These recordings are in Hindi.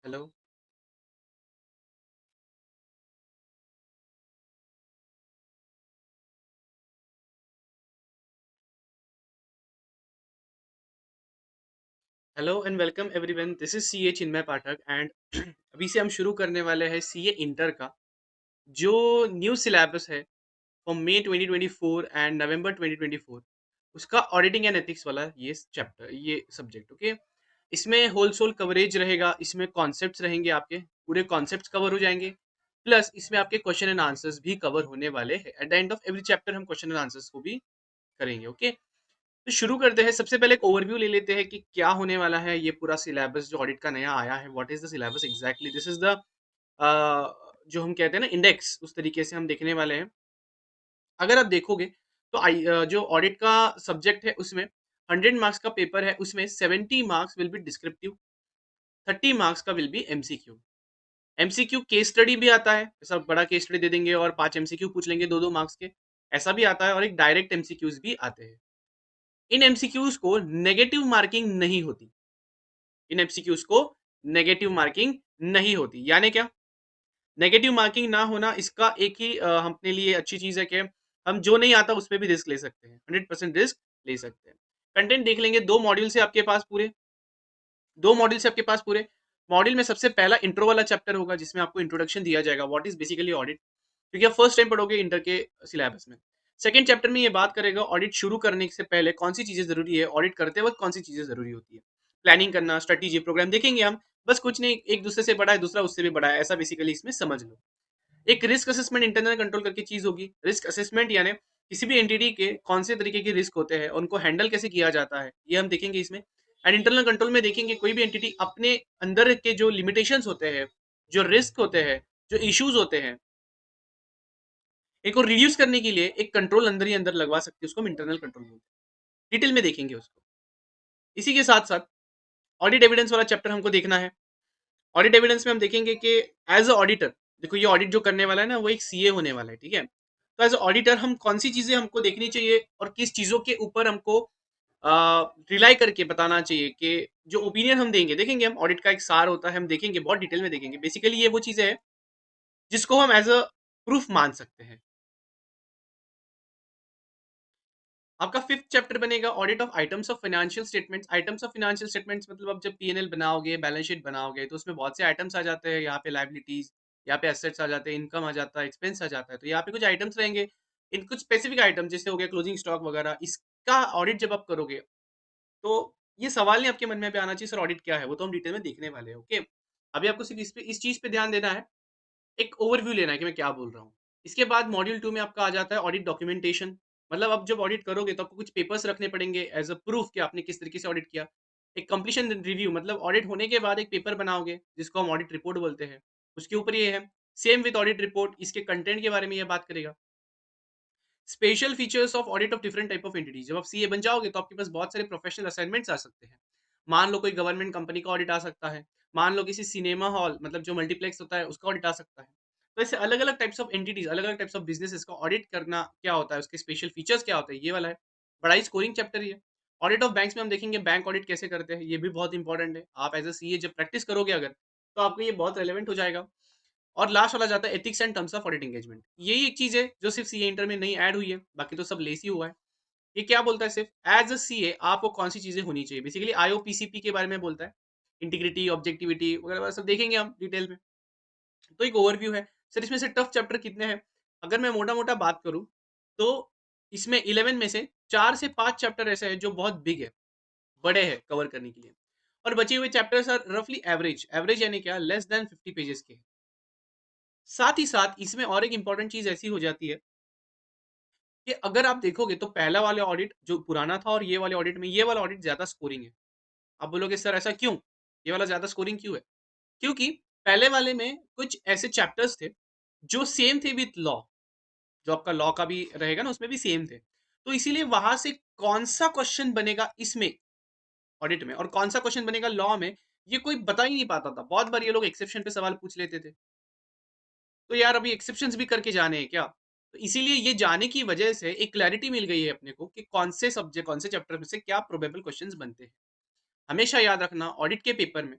Hello. Hello and welcome everyone, this is CA Chinmay Pathak and अभी से हम शुरू करने वाले हैं सीए इंटर का जो न्यू सिलेबस है फॉर मई 2024 एंड नवंबर 2024। उसका ऑडिटिंग एंड एथिक्स वाला ये चैप्टर, ये सब्जेक्ट, ओके। इसमें होल सोल कवरेज रहेगा, इसमें कॉन्सेप्ट्स रहेंगे, आपके पूरे कॉन्सेप्ट्स कवर हो जाएंगे। प्लस इसमें आपके क्वेश्चन एंड आंसर्स भी कवर होने वाले हैं। At the end of every chapter हम क्वेश्चन एंड आंसर्स को भी करेंगे, ओके। तो शुरू करते हैं। सबसे पहले एक ओवरव्यू ले लेते हैं कि क्या होने वाला है ये पूरा सिलेबस जो ऑडिट का नया आया है। What is the syllabus exactly, this is the जो हम कहते हैं ना इंडेक्स, उस तरीके से हम देखने वाले हैं। अगर आप देखोगे तो जो ऑडिट का सब्जेक्ट है उसमें 100 मार्क्स का पेपर है, उसमें 70 marks will be descriptive, 30 marks का will be MCQ. MCQ case study भी आता है, ऐसा बड़ा केस स्टडी दे देंगे और 5 एमसीक्यू पूछ लेंगे 2-2 मार्क्स के, ऐसा भी आता है। और एक डायरेक्ट एमसीक्यूज भी आते हैं। इन एमसीक्यूज को नेगेटिव मार्किंग नहीं होती। इन एमसीक्यूज को नेगेटिव मार्किंग नहीं होती, यानी क्या? नेगेटिव मार्किंग ना होना, इसका एक ही अपने लिए अच्छी चीज है कि हम जो नहीं आता उस पर भी रिस्क ले सकते हैं, 100% रिस्क ले सकते हैं। कंटेंट देख लेंगे, दो मॉड्यूल से आपके पास पूरे, दो मॉड्यूल से आपके पास पूरे। मॉड्यूल में सबसे पहला इंट्रो वाला चैप्टर होगा जिसमें आपको इंट्रोडक्शन दिया जाएगा, व्हाट इज बेसिकली ऑडिट, क्योंकि आप फर्स्ट टाइम पढ़ोगे इंटर के सिलेबस में। सेकंड चैप्टर में ये बात करेगा ऑडिट शुरू करने से पहले कौन सी चीजें जरूरी है, ऑडिट करते वक्त कौन सी चीजें जरूरी होती है। प्लानिंग करना, स्ट्रेटेजी, प्रोग्राम देखेंगे हम। बस कुछ नहीं, एक दूसरे से बड़ा है, दूसरा उससे भी बड़ा है, ऐसा बेसिकली इसमें समझ लो। एक रिस्क असेसमेंट इंटरनल कंट्रोल करके चीज होगी। रिस्क असेसमेंट यानी किसी भी एंटिटी के कौन से तरीके के रिस्क होते हैं, उनको हैंडल कैसे किया जाता है, ये हम देखेंगे इसमें। एंड इंटरनल कंट्रोल में देखेंगे कोई भी एंटिटी अपने अंदर के जो लिमिटेशंस होते हैं, जो रिस्क होते हैं, जो इश्यूज होते हैं, इनको रिड्यूस करने के लिए एक कंट्रोल अंदर ही अंदर लगवा सकती है, उसको हम इंटरनल कंट्रोल बोलते हैं। डिटेल में देखेंगे उसको। इसी के साथ साथ ऑडिट एविडेंस वाला चैप्टर हमको देखना है। ऑडिट एविडेंस में हम देखेंगे कि एज अ ऑडिटर, देखो ये ऑडिट जो करने वाला है ना वो एक सीए होने वाला है, ठीक है। तो एज अ ऑडिटर हम कौन सी चीजें हमको देखनी चाहिए और किस चीजों के ऊपर हमको रिलाई करके बताना चाहिए कि जो ओपिनियन हम देंगे, देखेंगे हम ऑडिट का एक सार होता है, हम देखेंगे बहुत डिटेल में देखेंगे। बेसिकली ये वो चीजें हैं जिसको हम एज अ प्रूफ मान सकते हैं। आपका फिफ्थ चैप्टर बनेगा audit of items of financial statements. Items of financial statements मतलब अब जब पीएनएल बनाओगे, बैलेंस शीट बनाओगे, तो उसमें बहुत से आइटम्स आ जाते हैं। यहाँ पे लाइबिलिटीज, यहाँ पे एसेट्स आ जाते हैं, इनकम आ जाता है, एक्सपेंस आ जाता है। तो यहाँ पे कुछ आइटम्स रहेंगे, इन कुछ स्पेसिफिक आइटम जैसे हो गया क्लोजिंग स्टॉक वगैरह। इसका ऑडिट जब आप करोगे तो ये सवाल नहीं आपके मन में भी आना चाहिए सर ऑडिट क्या है, वो तो हम डिटेल में देखने वाले हैं, ओके। अभी आपको सिर्फ इस चीज पे ध्यान देना है, एक ओवरव्यू लेना है कि मैं क्या बोल रहा हूँ। इसके बाद मॉड्यूल 2 में आपका आ जाता है ऑडिट डॉक्यूमेंटेशन। मतलब अब जब ऑडिट करोगे तो आपको कुछ पेपर्स रखने पड़ेंगे एज अ प्रूफ कि आपने किस तरीके से ऑडिट किया। एक कंप्लीशन रिव्यू, मतलब ऑडिट होने के बाद एक पेपर बनाओगे जिसको हम ऑडिट रिपोर्ट बोलते हैं, उसके ऊपर ये है। सेम विद ऑडिट रिपोर्ट, इसके कंटेंट के बारे में ये बात करेगा। Special features of audit of different type of entities. जब आप सीए बन जाओगे तो आपके पास बहुत सारे प्रोफेशनल असाइनमेंट्स आ सकते हैं। मान लो कोई गवर्नमेंट कंपनी का ऑडिट आ सकता है, मान लो किसी सिनेमा हॉल मतलब जो मल्टीप्लेक्स होता है उसका ऑडिट आ सकता है। तो ऐसे अलग अलग टाइप्स ऑफ एंटिटीज, अलग अलग टाइप्स ऑफ बिजनेस का ऑडिट करना क्या होता है, उसके स्पेशल फीचर्स क्या होते हैं, ये वाला है। बड़ा ही स्कोरिंग चैप्टर ये। ऑडिट ऑफ बैंक्स में हम देखेंगे बैंक ऑडिट कैसे करते हैं, ये भी बहुत इंपॉर्टेंट है। आप एज ए सीए जब प्रैक्टिस करोगे अगर, तो आपको ये बहुत रेलिवेंट हो जाएगा। और लास्ट वाला जाता है ethics and terms of audit engagement. यही एक चीज है जो सिर्फ सीए इंटर में नहीं ऐड हुई है, बाकी तो सब लेस ही हुआ है। ये क्या बोलता है, सिर्फ एज अ सीए आपको कौन सी चीजें होनी चाहिए, बेसिकली आईओपीसीपी के बारे में बोलता है। इंटीग्रिटी, ऑब्जेक्टिविटी वगैरह सब देखेंगे हम डिटेल में। तो एक ओवरव्यू है। सर इसमें से टफ चैप्टर कितने हैं, अगर मैं मोटा मोटा बात करूं तो इसमें 11 में से 4 से 5 चैप्टर ऐसे हैं जो बहुत बिग है, बड़े हैं कवर करने के लिए। और बचे हुए चैप्टर्स आर रफली एवरेज। एवरेज यानी क्या, लेस देन 50 पेजेस के। साथ ही साथ इसमें और एक इंपॉर्टेंट चीज ऐसी हो जाती है कि अगर आप देखोगे तो पहला वाला ऑडिट जो पुराना था और ये वाले ऑडिट में ये वाला ऑडिट ज्यादा स्कोरिंग है। आप बोलोगे सर ऐसा क्यों, ये वाला ज्यादा स्कोरिंग क्यों है? क्योंकि पहले वाले में कुछ ऐसे चैप्टर्स थे जो सेम थे विथ लॉ, जो आपका लॉ का भी रहेगा ना उसमें भी सेम थे। तो इसीलिए वहां से कौन सा क्वेश्चन बनेगा इसमें ऑडिट में और कौन सा क्वेश्चन बनेगा लॉ में, ये कोई बता ही नहीं पाता था। बहुत बार ये लोग एक्सेप्शन पे सवाल पूछ लेते थे, तो यार अभी एक्सेप्शंस भी करके जाने हैं क्या? तो इसीलिए ये जाने की वजह से एक क्लैरिटी मिल गई है अपने को कि कौन से सब्जेक्ट, कौन से चैप्टर में से क्या प्रोबेबल क्वेश्चंस बनते हैं। हमेशा याद रखना ऑडिट के पेपर में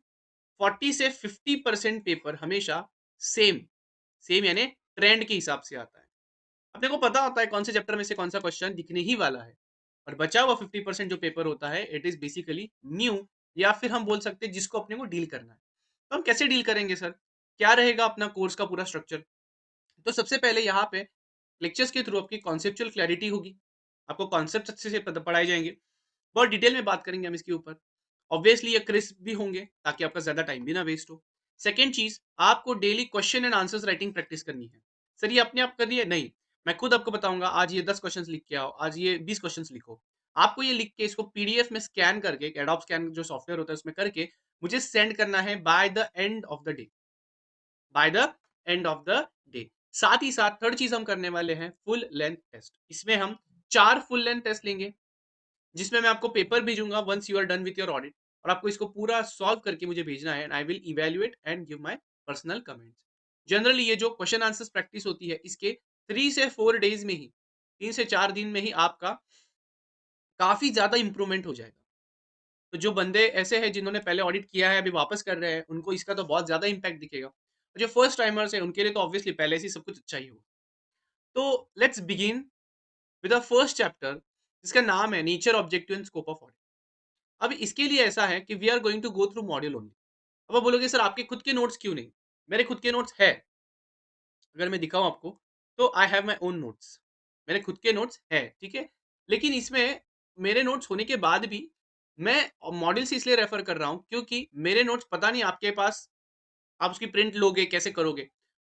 40 से 50% पेपर हमेशा सेम सेम यानी ट्रेंड के हिसाब से आता है। अपने को पता होता है कौन से चैप्टर में से कौन सा क्वेश्चन दिखने ही वाला है, और बचा हुआ 50% जो पेपर होता है इट इज बेसिकली न्यू, या फिर हम बोल सकते हैं जिसको अपने को डील करना है। तो हम कैसे डील करेंगे सर, क्या रहेगा अपना कोर्स का पूरा स्ट्रक्चर? तो सबसे पहले यहाँ पे लेक्चर्स के थ्रू आपकी कॉन्सेप्चुअल क्लैरिटी होगी, आपको कॉन्सेप्ट अच्छे से पढ़ाए जाएंगे, बहुत डिटेल में बात करेंगे हम इसके ऊपर। ऑब्वियसली ये क्रिस्प भी होंगे ताकि आपका ज्यादा टाइम भी ना वेस्ट हो। सेकेंड चीज, आपको daily question and answers writing practice करनी है। सर ये अपने आप करनी है? नहीं, मैं खुद आपको बताऊंगा, आज ये 10 क्वेश्चन लिख के आओ, आज ये 20 क्वेश्चन लिखो। आपको ये लिख के इसको पीडीएफ में स्कैन करके, एडोब स्कैन जो सॉफ्टवेयर होता है उसमें करके मुझे सेंड करना है by the end of the day, by the end of the day. साथ ही साथ थर्ड चीज हम करने वाले हैं फुल लेंथ टेस्ट। इसमें हम 4 फुल लेंथ टेस्ट लेंगे, जिसमें मैं आपको पेपर भेजूंगा once you are done with your audit, और आपको इसको पूरा सॉल्व करके मुझे भेजना है, and I will evaluate and give my personal comments. Generally ये जो क्वेश्चन आंसर्स प्रैक्टिस होती है इसके 3 से 4 डेज में ही, 3 से 4 दिन में ही आपका काफी ज्यादा इंप्रूवमेंट हो जाएगा। तो जो बंदे ऐसे हैं जिन्होंने पहले ऑडिट किया है अभी वापस कर रहे हैं, उनको इसका तो बहुत ज्यादा इंपैक्ट दिखेगा। जो फर्स्ट टाइमर्स है उनके लिए तो ऑब्वियसली पहले से ही सब कुछ अच्छा ही होगा। तो let's begin with the first chapter, जिसका नाम है nature, objective and scope of audit. अब इसके लिए ऐसा है कि we are going to go through module only. अब आप बोलोगे सर आपके खुद के नोट्स क्यों नहीं? मेरे खुद के नोट्स है, अगर मैं दिखाऊं आपको तो I have my own notes, मेरे खुद के नोट्स है, ठीक है। लेकिन इसमें मेरे नोट्स होने के बाद भी मैं मॉडल से इसलिए रेफर कर रहा हूं क्योंकि मेरे नोट्स पता नहीं आपके पास, आप उसकी प्रिंट लोगे कैसे करोगे,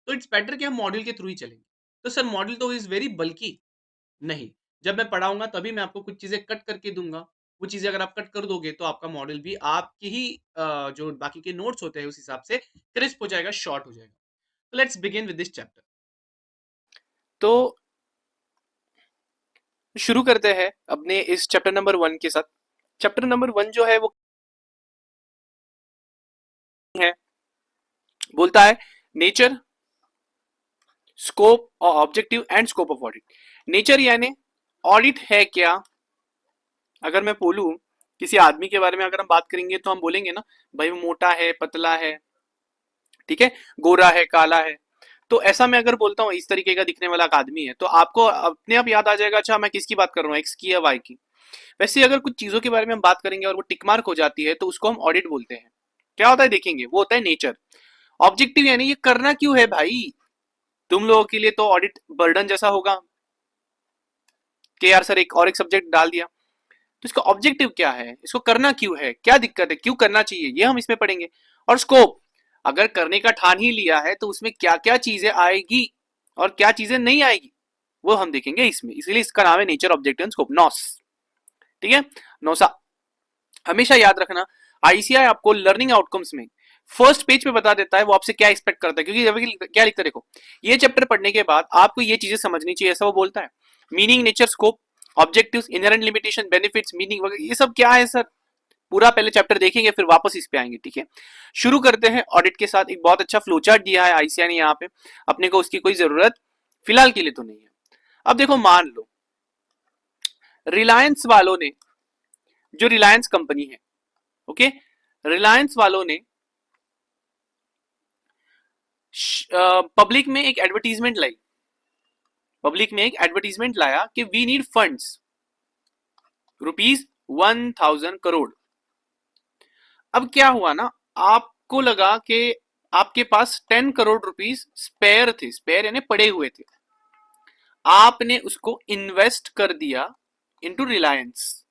तो इट्स बेटर कि हम मॉडल के थ्रू ही चलेंगे। तो सर मॉडल तो इज वेरी बल्कि, नहीं, जब मैं पढ़ाऊंगा तभी मैं आपको कुछ चीजें कट करके दूंगा। वो चीजें अगर आप कट कर दोगे तो आपका मॉडल भी आपकी ही जो बाकी के नोट्स होते हैं उस हिसाब से क्रिस्प हो जाएगा, शॉर्ट हो जाएगा। तो let's begin with this chapter. तो शुरू करते हैं अपने इस चैप्टर नंबर 1 के साथ। चैप्टर नंबर 1 जो है वो है, बोलता है नेचर, स्कोप और objective and scope of audit. Nature यानी ऑडिट है क्या। अगर मैं बोलूं किसी आदमी के बारे में अगर हम बात करेंगे तो हम बोलेंगे ना, भाई वो मोटा है, पतला है, ठीक है, गोरा है, काला है। तो ऐसा मैं अगर बोलता हूँ इस तरीके का दिखने वाला एक आदमी है, तो आपको अपने आप याद आ जाएगा, अच्छा मैं किसकी बात कर रहा हूँ, एक्स की या वाई की। वैसे अगर कुछ चीजों के बारे में हम बात करेंगे और वो टिक मार्क हो जाती है तो उसको हम ऑडिट बोलते हैं। क्या होता है देखेंगे, वो होता है नेचर। ऑब्जेक्टिव यानी ये करना क्यों है भाई, तुम लोगों के लिए तो ऑडिट बर्डन जैसा होगा कि यार सर एक और एक सब्जेक्ट डाल दिया। तो इसका ऑब्जेक्टिव क्या है, इसको करना क्यों है, क्या दिक्कत है, क्यों करना चाहिए, ये हम इसमें पढ़ेंगे। और स्कोप, अगर करने का ठान ही लिया है तो उसमें क्या क्या चीजें आएगी और क्या चीजें नहीं आएगी वो हम देखेंगे इसमें, इसलिए इसका नाम है नेचर, ऑब्जेक्टिव एंड स्कोप, नॉस। ठीक है, नौसा। हमेशा याद रखना, आईसीआई आपको लर्निंग आउटकम्स में फर्स्ट पेज पे बता देता है वो आपसे क्या एक्सपेक्ट करता है, क्योंकि क्या लिखता है देखो, ये चैप्टर पढ़ने के बाद आपको ये चीजें समझनी चाहिए, ऐसा वो बोलता है। Meaning, nature, scope, objectives, inherent limitation, benefits, meaning वगैरह, ये सब क्या है सर, पूरा पहले चैप्टर देखेंगे फिर वापस इस पे आएंगे। ठीक है, शुरू करते हैं ऑडिट के साथ। एक बहुत अच्छा फ्लो चार्ट दिया है आईसीआई ने यहाँ पे, अपने को उसकी कोई जरूरत फिलहाल के लिए तो नहीं है। अब देखो, मान लो रिलायंस वालों ने, जो रिलायंस कंपनी है, ओके, रिलायंस वालों ने पब्लिक में एक एडवर्टीजमेंट लाई, पब्लिक में एक एडवर्टीजमेंट लाया कि वी नीड फंड्स ₹1000 करोड़। अब क्या हुआ ना, आपको लगा कि आपके पास 10 करोड़ रुपीस स्पेयर थे, स्पेयर यानी पड़े हुए थे, आपने उसको इन्वेस्ट कर दिया इनटू रिलायंस।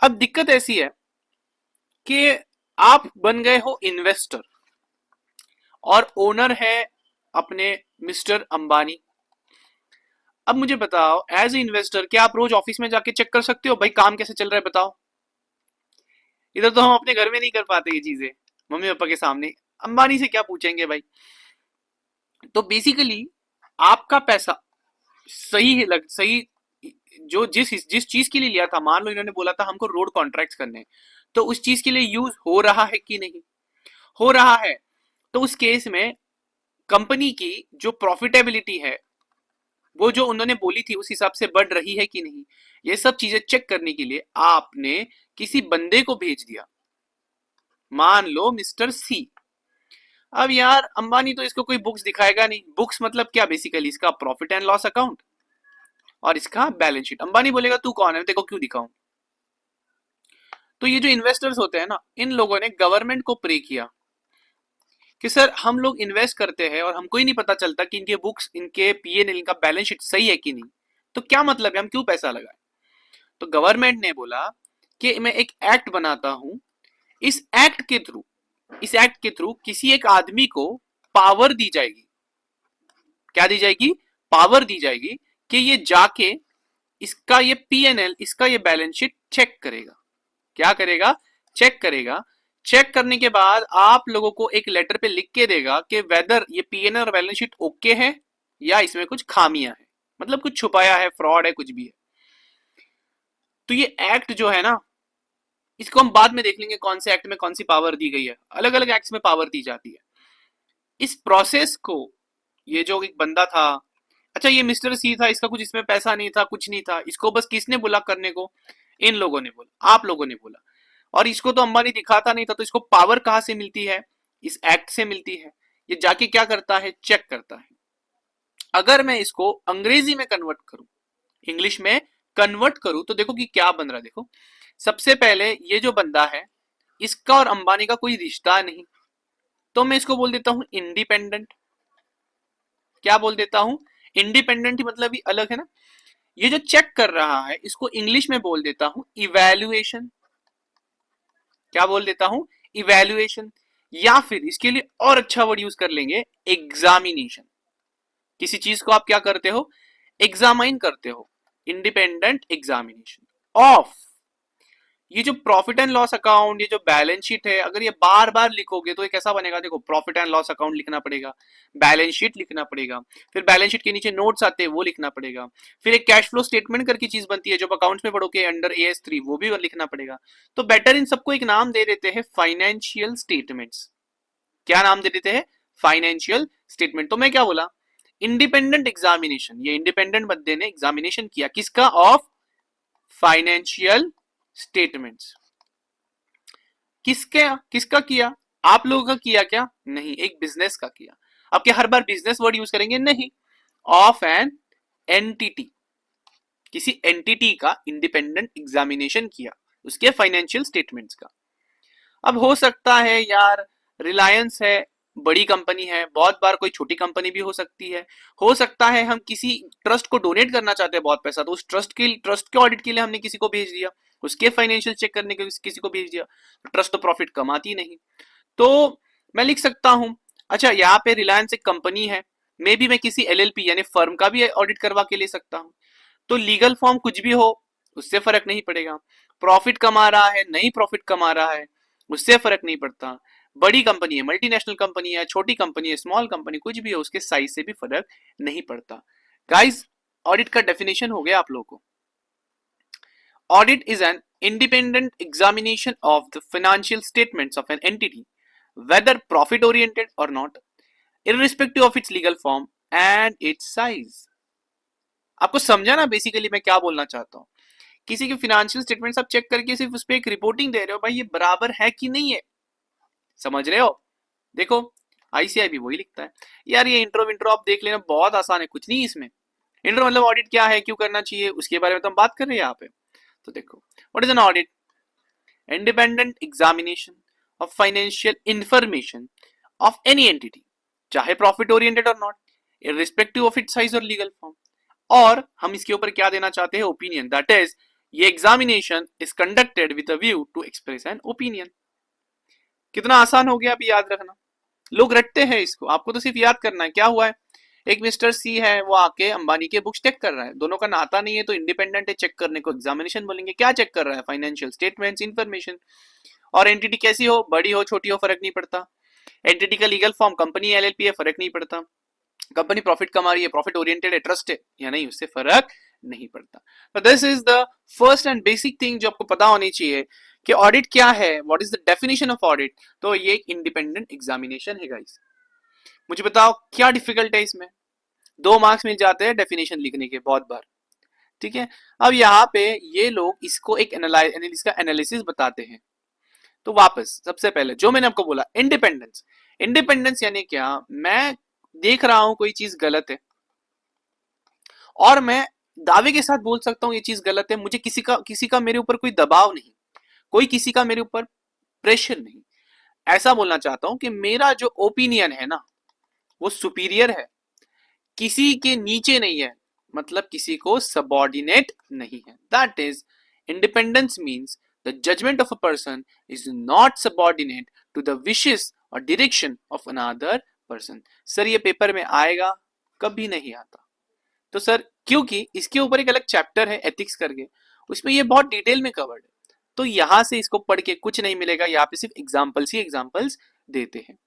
अब दिक्कत ऐसी है कि आप बन गए हो इन्वेस्टर और ओनर है अपने मिस्टर अंबानी। अब मुझे बताओ एज ए इन्वेस्टर, क्या आप रोज ऑफिस में जाके चेक कर सकते हो भाई काम कैसे चल रहा है, बताओ। इधर तो हम अपने घर में नहीं कर पाते ये चीजें, मम्मी पापा के सामने, अंबानी से क्या पूछेंगे भाई। तो बेसिकली आपका पैसा सही है, सही, जो जिस जिस चीज के लिए लिया था, मान लो इन्होंने बोला था हमको रोड कॉन्ट्रैक्ट्स करने हैं, तो उस चीज के लिए यूज हो रहा है कि नहीं हो रहा है। तो उस केस में कंपनी की जो प्रॉफिटेबिलिटी है वो जो उन्होंने बोली थी उस हिसाब से बढ़ रही है कि नहीं, ये सब चीजें चेक करने के लिए आपने किसी बंदे को भेज दिया। मान लो मिस्टर सी। अब यार अंबानी तो इसको कोई बुक्स दिखाएगा नहीं। बुक्स मतलब क्या, बेसिकली इसका प्रॉफिट एंड लॉस अकाउंट और इसका बैलेंस शीट। अंबानी बोलेगा तू कौन है, तेरे को क्यों दिखाऊं। तो ये जो इन्वेस्टर्स होते हैं ना, इन लोगों ने गवर्नमेंट को प्रे किया कि सर हम लोग इन्वेस्ट करते हैं और हमको ही नहीं पता चलता कि इनके बुक्स, इनके पीएनएल, इनका बैलेंस शीट सही है कि नहीं, तो क्या मतलब है, हम क्यों पैसा लगाए। तो गवर्नमेंट ने बोला कि मैं एक एक्ट बनाता हूं। इस एक्ट के थ्रू, इस एक्ट के थ्रू किसी एक आदमी को पावर दी जाएगी। क्या दी जाएगी, पावर दी जाएगी कि ये जाके इसका ये पीएनएल, इसका ये बैलेंस शीट चेक करेगा। क्या करेगा, चेक करेगा। चेक करने के बाद आप लोगों को एक लेटर पे लिख के देगा कि वेदर ये पीएनएल और बैलेंस शीट ओके है या इसमें कुछ खामियां है, मतलब कुछ छुपाया है, फ्रॉड है, कुछ भी है। तो ये एक्ट जो है ना, इसको हम बाद में देख लेंगे कौन से एक्ट में कौन सी पावर दी गई है। अलग अलग एक्ट्स में पावर दी जाती है। इस प्रोसेस को ये जो एक बंदा था, अच्छा ये मिस्टर सी था, इसका कुछ इसमें पैसा नहीं था, कुछ नहीं था, इसको बस किसने बोला करने को, इन लोगों ने बोला, आप लोगों ने बोला। और इसको तो अंबानी दिखाता नहीं था, तो इसको पावर कहां से मिलती है, इस एक्ट से मिलती है। ये जाके क्या करता है, चेक करता है। अगर मैं इसको अंग्रेजी में कन्वर्ट करूं, इंग्लिश में कन्वर्ट करूं, तो देखो कि क्या बन रहा है। देखो सबसे पहले ये जो बंदा है, इसका और अंबानी का कोई रिश्ता नहीं, तो मैं इसको बोल देता हूं इंडिपेंडेंट। क्या बोल देता हूं, इंडिपेंडेंट ही मतलब ही अलग है ना। ये जो चेक कर रहा है, इसको इंग्लिश में बोल देता हूं इवैल्यूएशन। क्या बोल देता हूं, इवैल्यूएशन। या फिर इसके लिए और अच्छा वर्ड यूज कर लेंगे, एग्जामिनेशन। किसी चीज को आप क्या करते हो, एग्जामाइन करते हो। इंडिपेंडेंट एग्जामिनेशन ऑफ ये जो प्रॉफिट एंड लॉस अकाउंट, ये जो बैलेंस शीट है, अगर ये बार बार लिखोगे तो ये कैसा बनेगा। देखो प्रॉफिट एंड लॉस अकाउंट लिखना पड़ेगा, बैलेंस शीट लिखना पड़ेगा, फिर बैलेंस शीट के नीचे नोट्स आते हैं वो लिखना पड़ेगा, फिर एक कैश फ्लो स्टेटमेंट करके चीज बनती है जो अकाउंट्स में पढ़ोगे अंडर AS3, वो भी लिखना पड़ेगा। तो बेटर इन सबको एक नाम दे देते हैं फाइनेंशियल स्टेटमेंट्स। क्या नाम दे देते हैं, फाइनेंशियल स्टेटमेंट। तो मैं क्या बोला, इंडिपेंडेंट एग्जामिनेशन। ये इंडिपेंडेंट बंदे ने एग्जामिनेशन किया किसका, ऑफ फाइनेंशियल स्टेटमेंट्स। किसके, किसका किया, आप लोगों का किया क्या, नहीं, एक बिजनेस का किया। अब क्या हर बार बिजनेस वर्ड यूज करेंगे, नहीं, ऑफ एन एंटिटी, किसी एंटिटी का इंडिपेंडेंट एग्जामिनेशन किया, उसके फाइनेंशियल स्टेटमेंट्स का। अब हो सकता है यार रिलायंस है, बड़ी कंपनी है, बहुत बार कोई छोटी कंपनी भी हो सकता है हम किसी ट्रस्ट को डोनेट करना चाहते हैं बहुत पैसा, तो उस ट्रस्ट के ऑडिट के लिए हमने किसी को भेज दिया, उसके फाइनेंशियल चेक करने के लिए किसी को भेज दिया। ट्रस्ट तो प्रॉफिट कमाती नहीं, तो मैं लिख सकता हूं, अच्छा यहाँ पे रिलायंस एक कंपनी है, मे बी मैं किसी LLP यानी फर्म का भी ऑडिट करवा के ले सकता हूं। तो लीगल फॉर्म कुछ भी हो, उससे फर्क नहीं पड़ेगा। प्रॉफिट कमा रहा है, नहीं प्रॉफिट कमा रहा है, उससे फर्क नहीं पड़ता। बड़ी कंपनी है, मल्टीनेशनल कंपनी है, छोटी कंपनी है, स्मॉल कंपनी, कुछ भी है, उसके साइज से भी फर्क नहीं पड़ता। गाइस ऑडिट का डेफिनेशन हो गया आप लोगों को। Audit is an independent examination of the financial statements of an entity, whether profit oriented or not, irrespective of its legal form and its size. आपको समझा ना बेसिकली मैं क्या बोलना चाहता हूं। किसी के फाइनेंशियल स्टेटमेंट्स आप चेक करके सिर्फ उस पर एक रिपोर्टिंग दे रहे हो, भाई ये बराबर है कि नहीं है, समझ रहे हो। देखो ICI भी वही लिखता है यार। ये इंट्रो विंट्रो आप देख लेना, बहुत आसान है, कुछ नहीं इसमें। इंट्रो मतलब ऑडिट क्या है, क्यों करना चाहिए, उसके बारे में तो हम बात कर रहे हैं यहाँ पे। तो देखो what is an audit, independent examination of financial information of any entity, चाहे प्रॉफिट ओरिएंटेड और not, irrespective of its size और लीगल फॉर्म। और हम इसके ऊपर क्या देना चाहते हैं, ओपिनियन। दैट इज ये examination is conducted with a view to express an opinion. कितना आसान हो गया अभी याद रखना। लोग रटते हैं इसको, आपको तो सिर्फ याद करना है। क्या हुआ है, एक मिस्टर सी है, वो आके अंबानी के बुक्स चेक कर रहा है, दोनों का नाता नहीं है तो इंडिपेंडेंट है, चेक करने को एग्जामिनेशन बोलेंगे। क्या चेक कर रहा है, फाइनेंशियल स्टेटमेंट्स, इंफॉर्मेशन। और एंटिटी कैसी हो, बड़ी हो छोटी हो फर्क नहीं पड़ता। एंटिटी का लीगल फॉर्म कंपनी LLP है, फर्क नहीं पड़ता। कंपनी प्रॉफिट कमा रही है, प्रॉफिट ओरिएंटेड है, ट्रस्ट है या नहीं, उससे फर्क नहीं पड़ता। तो this is the first and basic thing जो आपको पता होनी चाहिए कि ऑडिट क्या है, what is the definition of audit. तो ये एक इंडिपेंडेंट एग्जामिनेशन है गाइस। मुझे बताओ क्या डिफिकल्ट है इसमें, 2 मार्क्स मिल जाते हैं डेफिनेशन लिखने के बहुत बार, ठीक है। अब यहाँ पे ये लोग इसको एक इसका एनालिसिस बताते हैं। तो वापस सबसे पहले जो मैंने आपको बोला, इंडिपेंडेंस। इंडिपेंडेंस यानी क्या, मैं देख रहा हूं कोई चीज गलत है और मैं दावे के साथ बोल सकता हूं ये चीज गलत है, मुझे किसी का मेरे ऊपर कोई दबाव नहीं, कोई किसी का मेरे ऊपर प्रेशर नहीं। ऐसा बोलना चाहता हूं कि मेरा जो ओपिनियन है ना वो सुपीरियर है, किसी के नीचे नहीं है, मतलब किसी को सबॉर्डिनेट नहीं है। That is independence means the judgment of a person is not subordinate to the wishes और direction of another person. Sir ये पेपर में आएगा? कभी नहीं आता। तो सर क्योंकि इसके ऊपर एक अलग चैप्टर है एथिक्स करके, उसमें ये बहुत डिटेल में कवर्ड है, तो यहां से इसको पढ़ के कुछ नहीं मिलेगा, यहाँ पे सिर्फ एग्जाम्पल्स ही एग्जाम्पल्स देते हैं।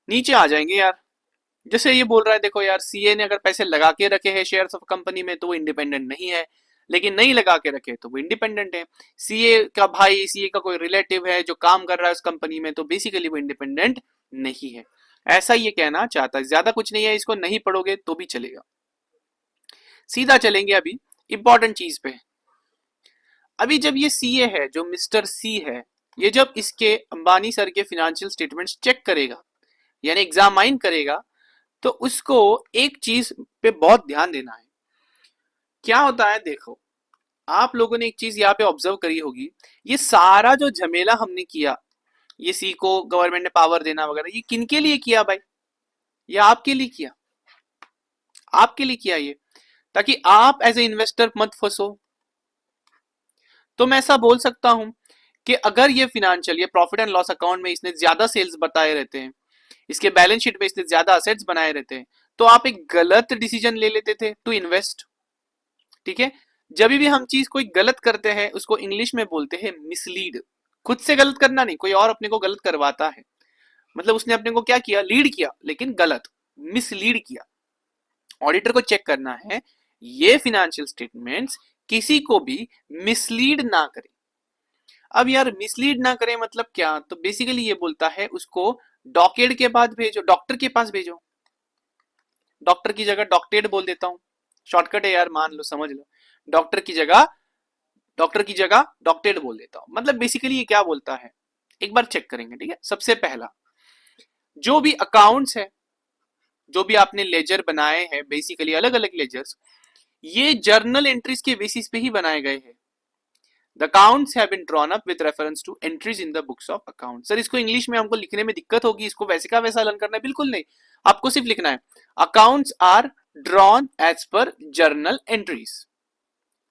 नीचे आ जाएंगे यार, जैसे ये बोल रहा है देखो यार, सीए ने अगर पैसे लगा के रखे हैं शेयर्स ऑफ कंपनी में तो वो इंडिपेंडेंट नहीं है, लेकिन नहीं लगा के रखे तो वो इंडिपेंडेंट है। सीए का भाई, सीए का कोई रिलेटिव है जो काम कर रहा है उस कंपनी में, तो बेसिकली वो इंडिपेंडेंट नहीं है। ऐसा ये कहना चाहता है, ज्यादा कुछ नहीं है, इसको नहीं पढ़ोगे तो भी चलेगा। सीधा चलेंगे अभी इंपॉर्टेंट चीज पे। अभी जब ये सीए है, जो मिस्टर सी है, ये जब इसके अंबानी सर के फिनेंशियल स्टेटमेंट्स चेक करेगा यानी एग्जामाइन करेगा, तो उसको एक चीज पे बहुत ध्यान देना है। क्या होता है देखो, आप लोगों ने एक चीज यहाँ पे ऑब्जर्व करी होगी, ये सारा जो झमेला हमने किया, ये सी को गवर्नमेंट ने पावर देना वगैरह, ये किनके लिए किया भाई? ये आपके लिए किया, आपके लिए किया ये, ताकि आप एज ए इन्वेस्टर मत फंसो। तो मैं ऐसा बोल सकता हूं कि अगर ये फिनेंशियल, ये प्रॉफिट एंड लॉस अकाउंट में इसने ज्यादा सेल्स बताए रहते हैं, इसके बैलेंस शीट में इसने ज्यादा असेट्स बनाए रहते हैं, तो आप एक गलत डिसीजन ले लेते थे टू इन्वेस्ट। ठीक है, जब भी हम चीज कोई गलत करते हैं उसको इंग्लिश में बोलते हैं मिसलीड। खुद से गलत करना नहीं, कोई और अपने को गलत करवाता है, मतलब उसने अपने को क्या किया, लीड किया, लेकिन गलत, मिसलीड किया। ऑडिटर को चेक करना है ये फिनेंशियल स्टेटमेंट्स किसी को भी मिसलीड ना करे। अब यार मिसलीड ना करे मतलब क्या, तो बेसिकली ये बोलता है उसको डॉकेड के बाद भेजो, डॉक्टर के पास भेजो। डॉक्टर की जगह डॉक्टेड बोल देता हूं, शॉर्टकट है यार, मान लो, समझ लो। डॉक्टर की जगह डॉक्टेड बोल देता हूं। मतलब बेसिकली ये क्या बोलता है, एक बार चेक करेंगे। ठीक है, सबसे पहला जो भी अकाउंट्स है, जो भी आपने लेजर बनाए हैं, बेसिकली अलग अलग लेजर्स, ये जर्नल एंट्रीज के बेसिस पे ही बनाए गए हैं। The accounts have been drawn up with reference to entries in the books of accounts। Sir इसको इंग्लिश में हमको लिखने में दिक्कत होगी, इसको वैसे का वैसा लर्न करना है? बिल्कुल नहीं, आपको सिर्फ लिखना है accounts are drawn as per journal entries.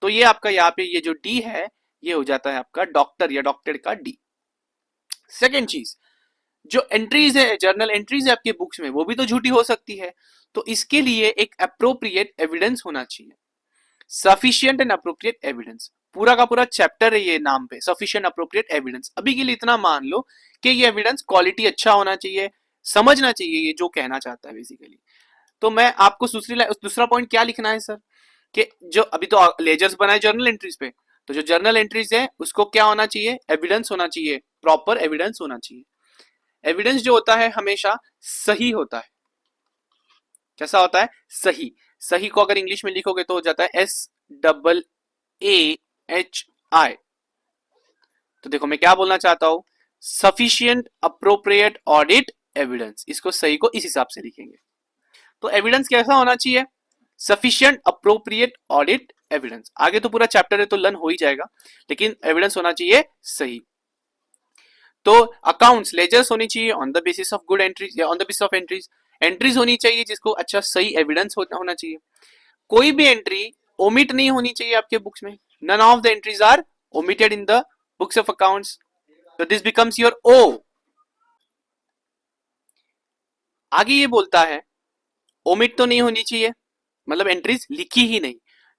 तो ये आपका यहाँ पे ये जो डी है ये हो जाता है आपका डॉक्टर या डॉक्टेड का डी। सेकेंड चीज, जो एंट्रीज है, जर्नल एंट्रीज है आपके बुक्स में, वो भी तो झूठी हो सकती है, तो इसके लिए एक अप्रोप्रिएट एविडेंस होना चाहिए। सफिशिएंट एंड अप्रोप्रिएट एविडेंस, पूरा का पूरा चैप्टर है ये नाम पे, सफिशिएंट अप्रोप्रिएट एविडेंस। अभी के लिए इतना मान लो कि ये एविडेंस क्वालिटी अच्छा होना चाहिए, समझना चाहिए ये जो कहना चाहता है बेसिकली। तो मैं आपको दूसरा पॉइंट क्या लिखना है सर, कि जो अभी तो लेजर्स बनाए जर्नल एंट्रीज पे, तो जो जर्नल एंट्रीज है उसको क्या होना चाहिए, एविडेंस होना चाहिए, प्रॉपर एविडेंस होना चाहिए। एविडेंस जो होता है हमेशा सही होता है। कैसा होता है? सही। सही को अगर इंग्लिश में लिखोगे तो हो जाता है SAAHI। तो देखो मैं क्या बोलना चाहता हूं, सफिशिएंट अप्रोप्रिएट ऑडिट एविडेंस, इसको सही को इस हिसाब से लिखेंगे। तो एविडेंस कैसा होना चाहिए, सफिशिएंट अप्रोप्रिएट ऑडिट एविडेंस। आगे तो पूरा चैप्टर है तो लर्न हो ही जाएगा, लेकिन एविडेंस होना चाहिए सही। तो अकाउंट्स, लेजर्स होनी चाहिए on the basis of good entries या on the basis of entries. Entries होनी चाहिए जिसको अच्छा सही एविडेंस होना चाहिए। कोई भी एंट्री ओमिट नहीं होनी चाहिए आपके बुक्स में। None of the entries are omitted in the books of accounts, so this becomes your O। आगे ये बोलता है ओमिट तो नहीं होनी चाहिए, मतलब एंट्रीज लिखी ही नहीं।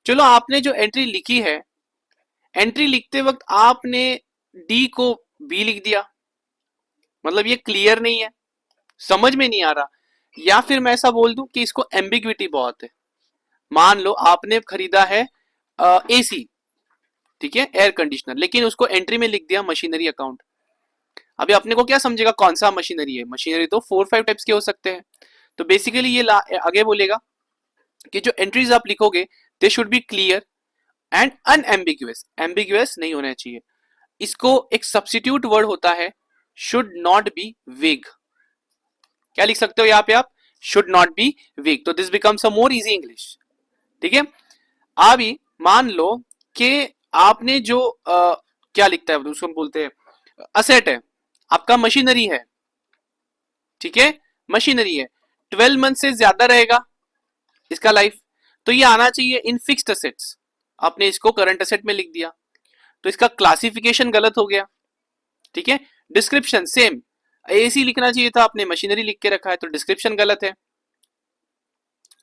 चलो आपने जो एंट्री लिखी है, एंट्री लिखते वक्त आपने डी को बी लिख दिया, मतलब ये क्लियर नहीं है, समझ में नहीं आ रहा। या फिर मैं ऐसा बोल दूं कि इसको एम्बिग्विटी बहुत है। मान लो आपने खरीदा है एसी, ठीक है, एयर कंडीशनर, लेकिन उसको एंट्री में लिख दिया मशीनरी अकाउंट। अभी अपने को क्या समझेगा कौन सा मशीनरी है? मशीनरी तो 4-5 टाइप्स के हो सकते हैं। तो बेसिकली ये आगे बोलेगा कि जो एंट्रीज आप लिखोगे they should be clear and unambiguous, ambiguous नहीं होना चाहिए। इसको एक सब्स्टिट्यूट वर्ड होता है शुड नॉट बी वेग। क्या लिख सकते हो यहाँ पे आप? शुड नॉट बी वेग। तो this becomes a more easy English. ठीक है, अभी मान लो कि आपने जो क्या लिखता है उसको हम बोलते हैं असेट है, आपका मशीनरी है। ठीक है, मशीनरी है, 12 मंथ से ज्यादा रहेगा इसका लाइफ, तो ये आना चाहिए इन फिक्स्ड असेट्स। आपने इसको करंट असेट में लिख दिया, तो इसका क्लासिफिकेशन गलत हो गया। ठीक है, डिस्क्रिप्शन सेम, एसी लिखना चाहिए था, आपने मशीनरी लिख के रखा है, तो डिस्क्रिप्शन गलत है।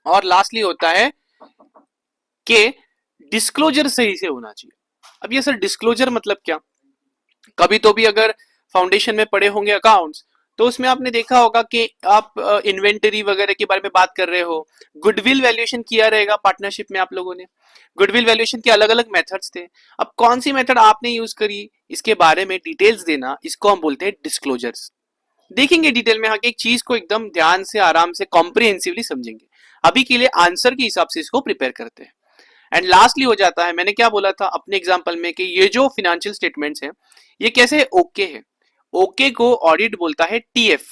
और लास्टली होता है कि डिस्क्लोजर सही से होना चाहिए। अब ये सर डिस्क्लोजर मतलब क्या? कभी तो भी अगर फाउंडेशन में पढ़े होंगे अकाउंट्स, तो उसमें आपने देखा होगा कि आप इन्वेंटरी वगैरह के बारे में बात कर रहे हो, गुडविल वैल्यूएशन किया रहेगा पार्टनरशिप में आप लोगों ने। गुडविल वैल्यूएशन के अलग अलग मेथड्स थे, अब कौन सी मेथड आपने यूज करी इसके बारे में डिटेल्स देना, इसको हम बोलते हैं डिस्क्लोजर्स। देखेंगे डिटेल में आगे, एक चीज को एकदम ध्यान से आराम से कॉम्प्रिहेंसिवली समझेंगे। अभी के लिए आंसर के हिसाब से इसको प्रिपेयर करते हैं। एंड लास्टली हो जाता है, मैंने क्या बोला था अपने एग्जांपल में कि ये जो फिनेंशियल स्टेटमेंट्स हैं ये कैसे ओके है। ओके को ऑडिट बोलता है टीएफ।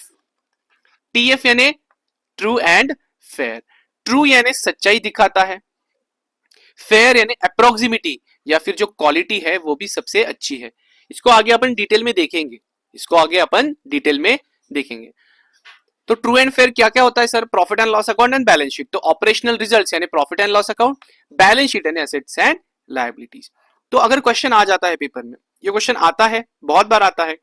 टीएफ यानी ट्रू एंड फेयर। ट्रू यानी सच्चाई दिखाता है, फेयर यानी अप्रोक्सीमिटी या फिर जो क्वालिटी है वो भी सबसे अच्छी है। इसको आगे अपन डिटेल में देखेंगे, इसको आगे अपन डिटेल में देखेंगे। तो ट्रू एंड फेयर क्या क्या होता है sir? Profit and loss account and balance sheet. तो ऑपरेशनल रिजल्ट्स यानी profit and loss account, balance sheet यानी एसेट्स एंड लायबिलिटीज। तो अगर क्वेश्चन आ जाता है पेपर में, ये क्वेश्चन आता है, बहुत बार आता है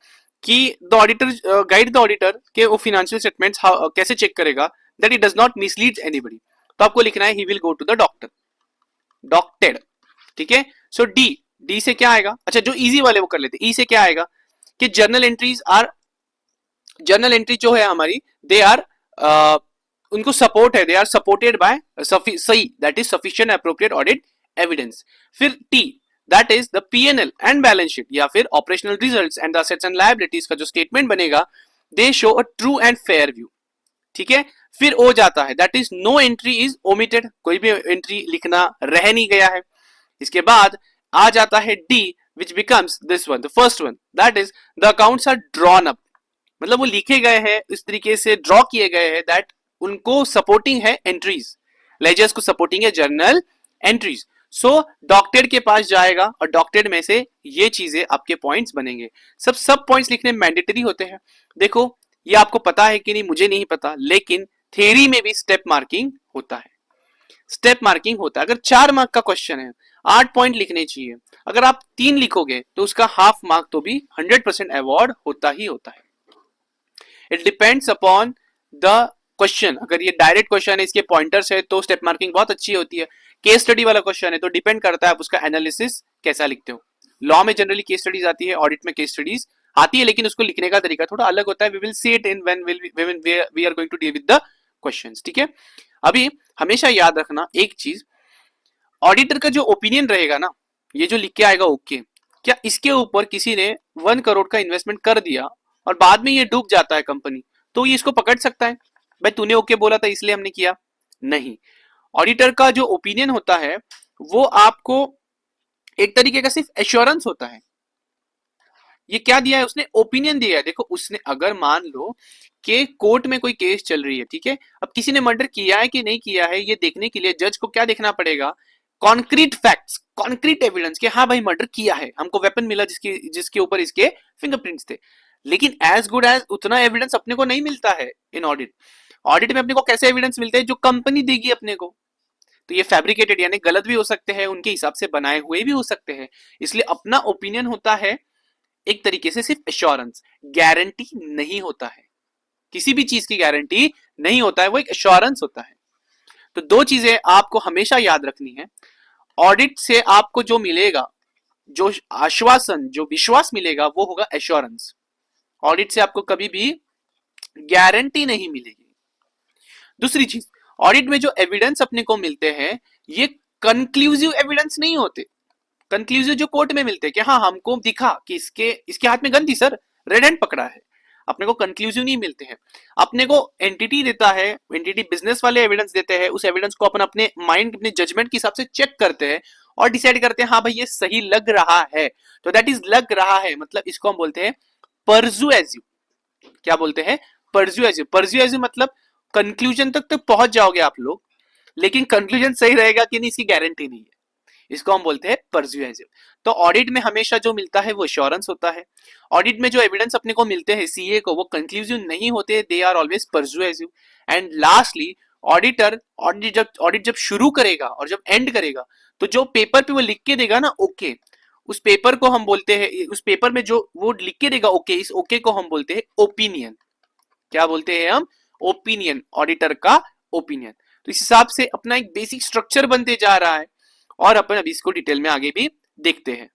कि the auditor guide the auditor के वो फाइनेंशियल स्टेटमेंट्स कैसे चेक करेगा that it does not mislead anybody. तो आपको लिखना है he will go to the doctor, doctored. ठीक है, सो डी, डी से क्या आएगा? अच्छा जो इजी वाले वो कर लेते, ई से क्या आएगा कि journal entries are, journal entry जो है हमारी दे आर उनको सपोर्ट है, दे आर सपोर्टेड बाय सही, that is sufficient appropriate audit evidence. फिर T, that is the PNL and balance sheet या फिर operational results and the assets and liabilities का जो स्टेटमेंट बनेगा they show a true and fair view. ठीक है, फिर ओ जाता है, that is no entry is omitted, कोई भी एंट्री लिखना रह नहीं गया है। इसके बाद आ जाता है D which becomes this one, the first one, that is the accounts are drawn up, मतलब वो लिखे गए हैं इस तरीके से, ड्रॉ किए गए हैं दैट उनको सपोर्टिंग है एंट्रीज, लेजर्स को सपोर्टिंग है जर्नल एंट्रीज। सो डॉक्टेड के पास जाएगा और डॉक्टेड में से ये चीजें आपके पॉइंट्स बनेंगे। सब पॉइंट्स लिखने मैंडेटरी होते हैं। देखो ये आपको पता है कि नहीं मुझे नहीं पता, लेकिन थ्योरी में भी स्टेप मार्किंग होता है, स्टेप मार्किंग होता है। अगर 4 मार्क का क्वेश्चन है 8 पॉइंट लिखने चाहिए, अगर आप 3 लिखोगे तो उसका हाफ मार्क तो भी 100% अवॉर्ड होता ही होता है। It depends upon the question. अगर ये डायरेक्ट क्वेश्चन है, इसके पॉइंटर्स है, तो स्टेप मार्किंग बहुत अच्छी होती है। केस स्टडी वाला क्वेश्चन है तो डिपेंड करता है आप उसका एनालिसिस कैसा लिखते हो। लॉ में जनरली केस स्टडीज आती है, ऑडिट में केस स्टडीज आती है, लेकिन उसको लिखने का तरीका थोड़ा अलग होता है। We will see it in when we are going to deal with the questions. ठीक है, अभी हमेशा याद रखना एक चीज, ऑडिटर का जो ओपिनियन रहेगा ना, ये जो लिख के आएगा ओके, क्या इसके ऊपर किसी ने 1 करोड़ का इन्वेस्टमेंट कर दिया और बाद में ये डूब जाता है कंपनी, तो ये इसको पकड़ सकता है? भाई तूने ओके बोला था इसलिए हमने किया, नहीं। ऑडिटर का जो ओपिनियन होता है वो आपको एक तरीके का सिर्फ एश्योरेंस होता है। ये क्या दिया है उसने? ओपिनियन दिया है। देखो उसने अगर मान लो कि कोर्ट में कोई केस चल रही है, ठीक है, अब किसी ने मर्डर किया है कि नहीं किया है ये देखने के लिए जज को क्या देखना पड़ेगा? कॉन्क्रीट फैक्ट्स, कॉन्क्रीट एविडेंस कि हाँ भाई मर्डर किया है, हमको वेपन मिला जिसके ऊपर इसके फिंगरप्रिंट्स थे। लेकिन एज गुड एज उतना एविडेंस अपने को नहीं मिलता है इन ऑडिट। ऑडिट में अपने को कैसे एविडेंस मिलते हैं? जो कंपनी देगी अपने को। तो ये फैब्रिकेटेड यानी गलत भी हो सकते हैं, उनके हिसाब से बनाए हुए भी हो सकते हैं। इसलिए अपना ओपिनियन होता है एक तरीके से सिर्फ एश्योरेंस, गारंटी नहीं होता है, किसी भी चीज की गारंटी नहीं होता है, वो एक एश्योरेंस होता है। तो दो चीजें आपको हमेशा याद रखनी है। ऑडिट से आपको जो मिलेगा, जो आश्वासन, जो विश्वास मिलेगा वो होगा एश्योरेंस। ऑडिट से आपको कभी भी गारंटी नहीं मिलेगी। दूसरी चीज, ऑडिट में जो एविडेंस अपने को मिलते हैं ये कंक्लूसिव एविडेंस नहीं होते। कंक्लूसिव जो कोर्ट में मिलते हैं कि हाँ हमको दिखा कि इसके हाथ में गन थी सर, रेड हैंड पकड़ा है, अपने को कंक्लूसिव नहीं मिलते हैं। अपने को एंटिटी देता है, एंटिटी बिजनेस वाले एविडेंस देते हैं, उस एविडेंस को अपन अपने माइंड, अपने जजमेंट के हिसाब से चेक करते हैं और डिसाइड करते हैं हाँ भाई ये सही लग रहा है, तो दैट इज लग रहा है, मतलब इसको हम बोलते हैं परजुएसिव। क्या बोलते हैं? परजुएसिव। परजुएसिव मतलब कंक्लूजन तक तो पहुंच जाओगे आप लोग, लेकिन कंक्लूजन सही रहेगा कि नहीं इसकी गारंटी नहीं है, इसको हम बोलते हैं परजुएसिव। तो ऑडिट में हमेशा जो मिलता है वो श्योरेंस होता है। ऑडिट में जो एविडेंस अपने को मिलते हैं सीए को, वो कंक्लूसिव नहीं होते, they are always persuasive. And lastly auditor, audit जब शुरू करेगा और जब एंड करेगा, तो जो पेपर पे वो लिख के देगा ना ओके, उस पेपर को हम बोलते हैं, उस पेपर में जो वो लिख के देगा ओके, इस ओके को हम बोलते हैं ओपिनियन। क्या बोलते हैं हम? ओपिनियन, ऑडिटर का ओपिनियन। तो इस हिसाब से अपना एक बेसिक स्ट्रक्चर बनते जा रहा है, और अपन अभी इसको डिटेल में आगे भी देखते हैं।